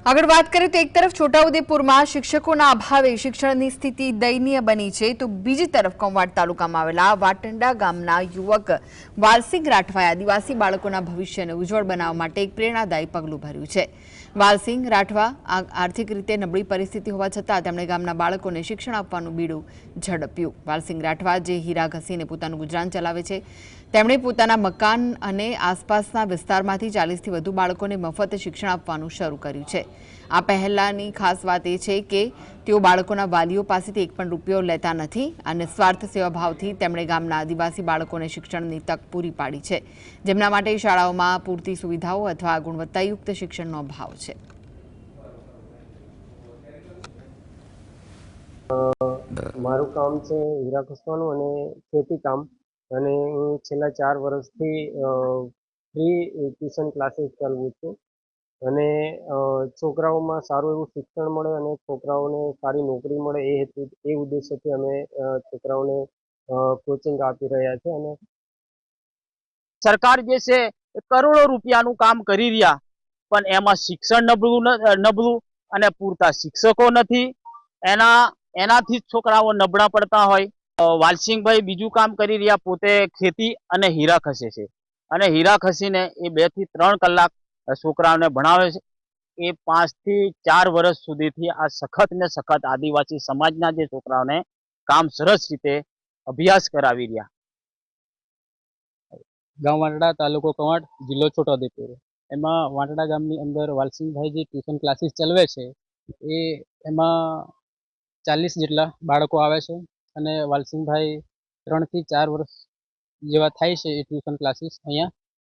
આગળ વાત કરીએ તો એક તરફ છોટાઉદેપુરમાં શિક્ષકોના અભાવે શિક્ષણની સ્થિતિ દયનીય બની છે, તો બીજી તરફ કવાંટ તાલુકામાં આવેલા વાટંડા ગામના યુવક વાલસિંગ રાઠવાએ આદિવાસી બાળકોના ભવિષ્યને ઉજ્જવળ બનાવવા માટે એક પ્રેરણાદાયી પગલું ભર્યું છે। વાલસિંગ રાઠવા આર્થિક રીતે નબળી પરિસ્થિતિ હોવા છતાં તેમણે ગામના બાળકોને શિક્ષણ આપવાનું બીડું ઝડપ્યું। વાલસિંગ રાઠવા જે હીરા ઘસીને પોતાનું ગુજરાન ચલાવે છે, તેમણે પોતાના મકાન અને આસપાસના વિસ્તારમાંથી 40થી વધુ બાળકોને મફત શિક્ષણ આપવાનું શરૂ કર્યું છે। આ પહેલાની ખાસ વાત એ છે કે તેઓ બાળકોના વાલીઓ પાસેથી એક પણ રૂપિયો લેતા નથી અને નિસ્વાર્થ સેવાભાવથી તેમણે ગામના આદિવાસી બાળકોને શિક્ષણની તક પૂરી પાડી છે, જેમના માટે શાળાઓમાં પૂરતી સુવિધાઓ અથવા ગુણવત્તાયુક્ત શિક્ષણનો અભાવ છે। મારું કામ છે હીરા ઘસવાનું અને ખેતી કામ, અને હું છેલ્લા 4 વર્ષથી ફ્રી ટ્યુશન ક્લાસીસ ચલાવું છું અને છોકરાઓમાં સારું એવું શિક્ષણ મળે અને છોકરાઓને સારી નોકરી મળે એ ઉદ્દેશ્યથી અમે છોકરાઓને કોચિંગ આપી રહ્યા છે। અને સરકાર જે છે એ કરોડો રૂપિયાનું કામ કરી રહ્યા, પણ એમાં શિક્ષણ નબળું અને પૂરતા શિક્ષકો નથી, એનાથી જ છોકરાઓ નબળા પડતા હોય। વાલસિંગભાઈ બીજું કામ કરી રહ્યા, પોતે ખેતી અને હીરા ખસે છે અને હીરા ખસીને એ 2 થી 3 કલાક છોકરાઓને ભણાવે છે। એ 5 થી 4 વર્ષ સુધીથી આ સખત ને સખત આદિવાસી સમાજના જે છોકરાઓને કામ સરસ રીતે અભ્યાસ કરાવી રહ્યા। गांव वाटड़ा तालुको कवांट जिल्लो छोटाउदेपुर एमां वाटड़ा गामनी अंदर वालसिंगभाई जे ट्यूशन क्लासीस चलावे छे ए एमां 40 जेटला बाळको आवे छे अने वालसिंगभाई 3 થી 4 वर्ष जेवा थाय छे ए ट्यूशन क्लासीस अहींया